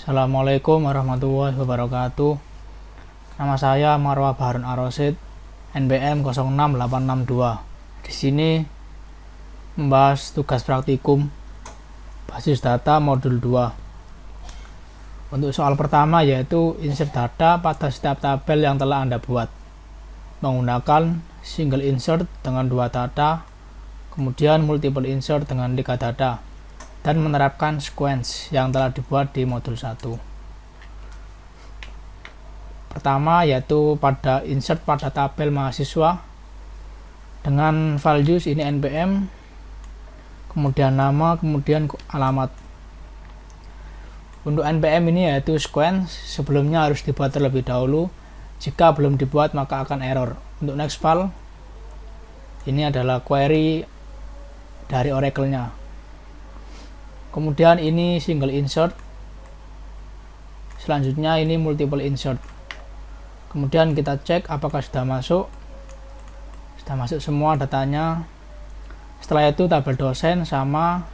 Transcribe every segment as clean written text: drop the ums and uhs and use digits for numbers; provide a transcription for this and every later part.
Assalamualaikum warahmatullahi wabarakatuh. Nama saya Marwah Baharun Ar-Rasyid, NPM 06862. Di sini membahas tugas praktikum basis data modul 2. Untuk soal pertama yaitu insert data pada setiap tabel yang telah Anda buat menggunakan single insert dengan 2 data, kemudian multiple insert dengan 3 data, dan menerapkan sequence yang telah dibuat di modul 1. Pertama yaitu pada insert pada tabel mahasiswa dengan values ini NPM, kemudian nama, kemudian alamat. Untuk NPM ini yaitu sequence, sebelumnya harus dibuat terlebih dahulu. Jika belum dibuat maka akan error. Untuk nextfile, ini adalah query dari Oracle-nya. Kemudian ini single insert. Selanjutnya ini multiple insert. Kemudian kita cek apakah sudah masuk. Sudah masuk semua datanya. Setelah itu tabel dosen sama,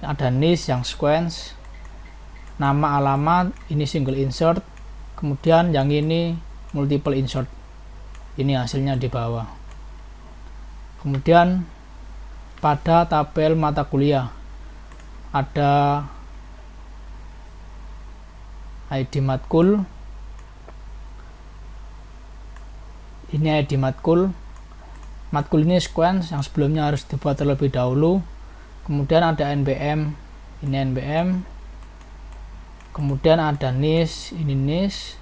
ada niche yang sequence, nama, alamat, ini single insert, kemudian yang ini multiple insert. Ini hasilnya di bawah. Kemudian pada tabel mata kuliah ada ID matkul, ini ID matkul. Matkul ini sequence yang sebelumnya harus dibuat terlebih dahulu. Kemudian ada NPM, ini NPM. Kemudian ada niche, ini niche.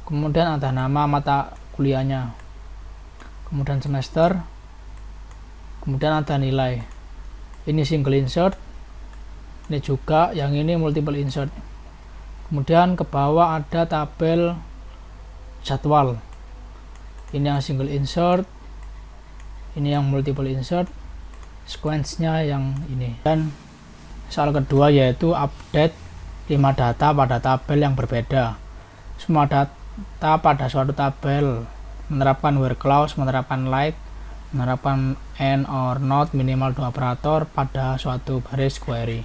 Kemudian ada nama mata kuliahnya, kemudian semester, kemudian ada nilai. Ini single insert, ini juga, yang ini multiple insert. Kemudian ke bawah ada tabel jadwal, ini yang single insert, ini yang multiple insert, sequence-nya yang ini. Dan soal kedua yaitu update 5 data pada tabel yang berbeda. Semua data pada suatu tabel menerapkan where clause, menerapkan like, menerapkan and or not, minimal 2 operator pada suatu baris query.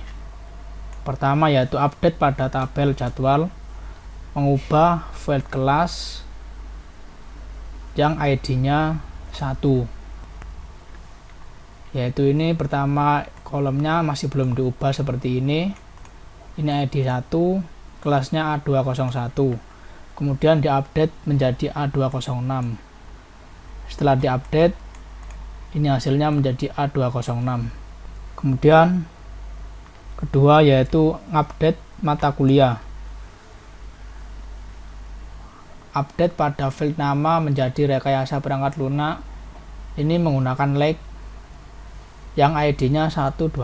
Pertama yaitu update pada tabel jadwal, mengubah field class yang ID-nya 1, yaitu ini pertama kolomnya masih belum diubah seperti ini ID 1, kelasnya A201, kemudian diupdate menjadi A206. Setelah diupdate, ini hasilnya menjadi A206. Kemudian kedua yaitu update mata kuliah, update pada field nama menjadi rekayasa perangkat lunak, ini menggunakan like yang ID-nya 126.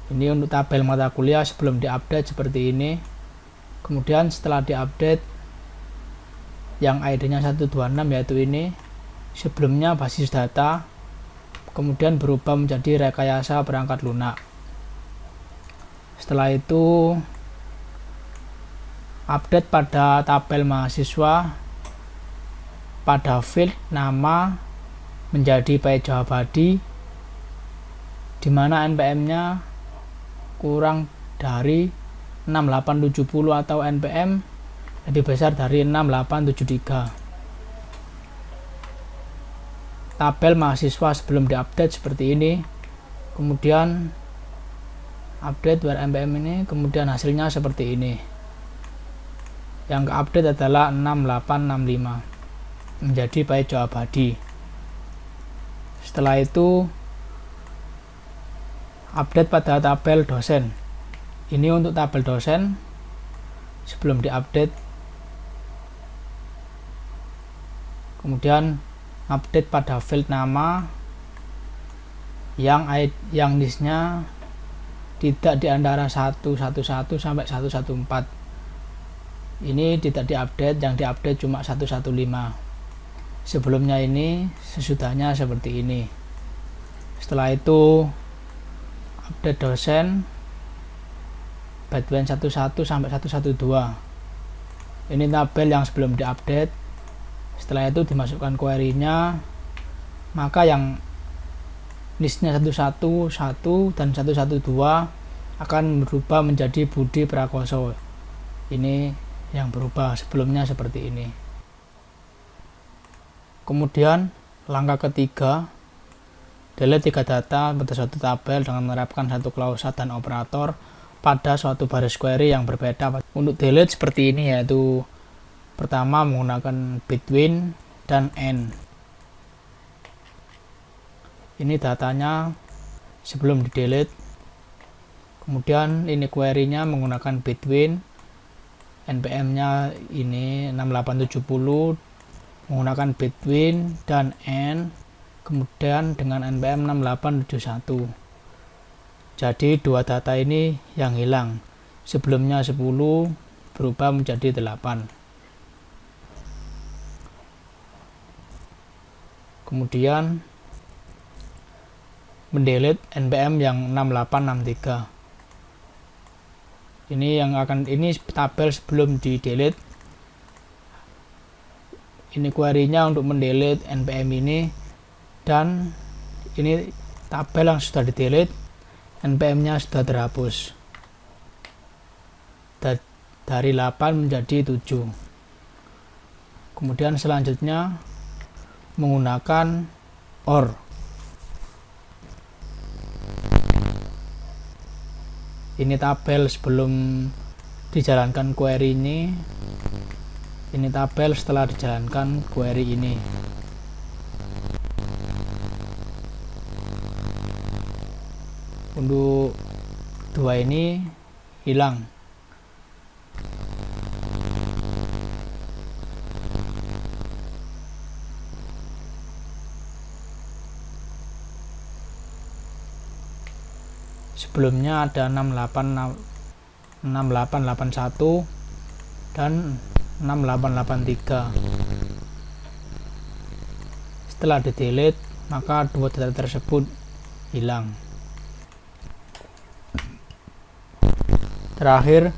Ini untuk tabel mata kuliah sebelum diupdate seperti ini. Kemudian setelah diupdate, yang ID-nya 126 yaitu ini, sebelumnya basis data, kemudian berubah menjadi rekayasa perangkat lunak. Setelah itu update pada tabel mahasiswa pada field nama menjadi page abadi, di mana NPM-nya kurang dari 6870 atau NPM lebih besar dari 6873. Tabel mahasiswa sebelum diupdate seperti ini, kemudian update where NPM ini, kemudian hasilnya seperti ini. Yang ke-update adalah 6865 menjadi page abadi. Setelah itu update pada tabel dosen. Ini untuk tabel dosen sebelum diupdate. Kemudian update pada field nama yang listnya tidak di antara 111 sampai 114. Ini tidak diupdate, yang diupdate cuma 115. Sebelumnya ini, sesudahnya seperti ini. Setelah itu update dosen Batman 11 sampai 112. Ini tabel yang sebelum diupdate. Setelah itu dimasukkan query-nya, maka yang listnya 111, 1 dan 112 akan berubah menjadi Budi Prakoso. Ini yang berubah, sebelumnya seperti ini. Kemudian langkah ketiga, delete 3 data pada suatu tabel dengan menerapkan satu klausa dan operator pada suatu baris query yang berbeda. Untuk delete seperti ini, yaitu pertama menggunakan between dan and. Ini datanya sebelum di delete. Kemudian ini query-nya menggunakan between, npm-nya ini 6870 menggunakan between dan and, kemudian dengan npm 6871. Jadi dua data ini yang hilang, sebelumnya 10 berubah menjadi 8. Kemudian mendelete npm yang 6863. Ini tabel sebelum di delete. Ini query-nya untuk mendelete npm ini, dan ini tabel yang sudah di delete, npm-nya sudah terhapus dari 8 menjadi 7. Kemudian selanjutnya menggunakan OR. Ini tabel sebelum dijalankan query ini. Ini tabel setelah dijalankan query ini. Untuk dua ini hilang. Sebelumnya ada 6881 dan 6883. Setelah di delete, maka dua data tersebut hilang. Terakhir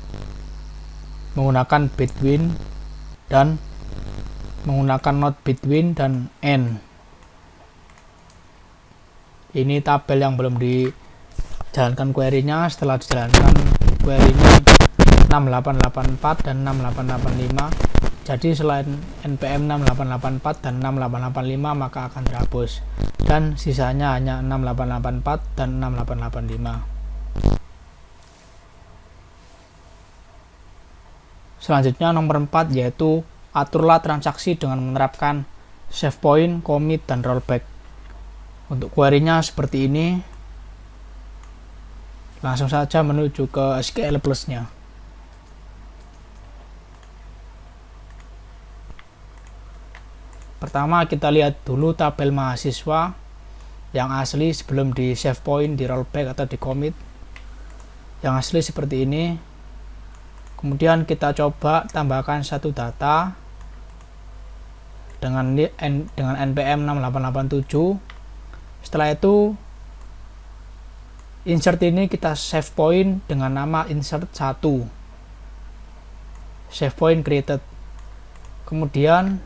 menggunakan between dan menggunakan not between dan and. Ini tabel yang belum dijalankan query-nya. Setelah dijalankan query-nya 6884 dan 6885. Jadi selain npm 6884 dan 6885 maka akan terhapus, dan sisanya hanya 6884 dan 6885. Selanjutnya nomor 4, yaitu aturlah transaksi dengan menerapkan save point, commit, dan rollback. Untuk query-nya seperti ini. Langsung saja menuju ke SQL Plus-nya. Pertama kita lihat dulu tabel mahasiswa yang asli sebelum di save point, di rollback, atau di commit. Yang asli seperti ini. Kemudian kita coba tambahkan satu data dengan npm 6887. Setelah itu insert ini kita save point dengan nama insert 1. Save point created. Kemudian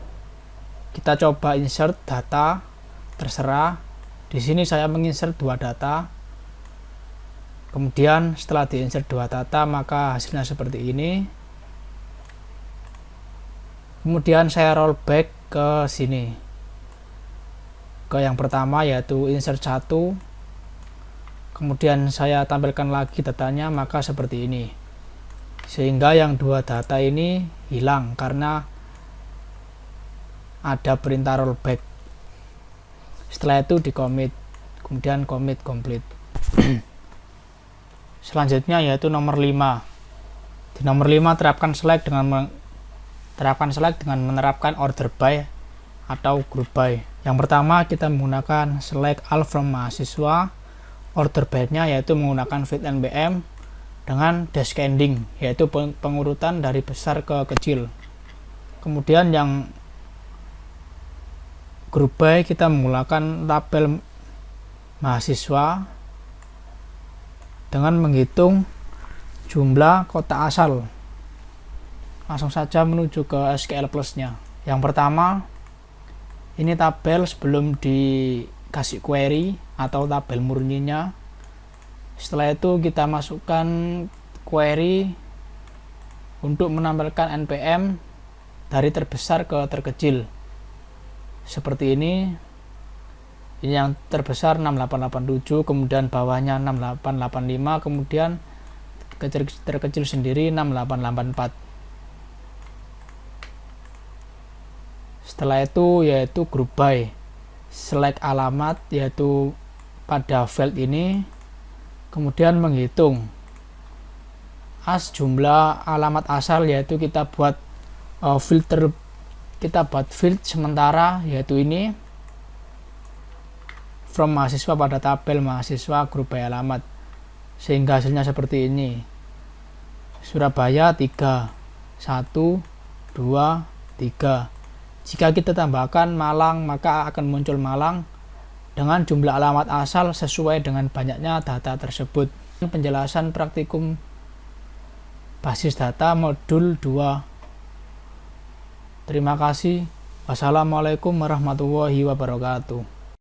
kita coba insert data, terserah. Di sini saya menginsert 2 data. Kemudian setelah diinsert 2 data, maka hasilnya seperti ini. Kemudian saya rollback ke sini, ke yang pertama, yaitu insert 1. Kemudian saya tampilkan lagi datanya, maka seperti ini. Sehingga yang 2 data ini hilang karena ada perintah rollback. Setelah itu di commit, kemudian commit complete. Selanjutnya yaitu nomor 5. Di nomor 5 terapkan select dengan menerapkan order by atau group by. Yang pertama kita menggunakan select all from mahasiswa. Order by-nya yaitu menggunakan fit npm dengan descending, yaitu pengurutan dari besar ke kecil. Kemudian yang group by kita menggunakan tabel mahasiswa dengan menghitung jumlah kotak asal. Langsung saja menuju ke SQL Plus-nya. Yang pertama, ini tabel sebelum dikasih query atau tabel murninya. Setelah itu kita masukkan query untuk menampilkan npm dari terbesar ke terkecil seperti ini. Ini yang terbesar 6887, kemudian bawahnya 6885, kemudian terkecil sendiri 6884. Setelah itu yaitu group by, select alamat yaitu pada field ini, kemudian menghitung as jumlah alamat asal, yaitu kita buat filter, kita buat field sementara yaitu ini from mahasiswa pada tabel mahasiswa group by alamat, sehingga hasilnya seperti ini. Surabaya 3 1 2 3. Jika kita tambahkan Malang, maka akan muncul Malang dengan jumlah alamat asal sesuai dengan banyaknya data tersebut. Penjelasan praktikum basis data modul 2. Terima kasih. Wassalamualaikum warahmatullahi wabarakatuh.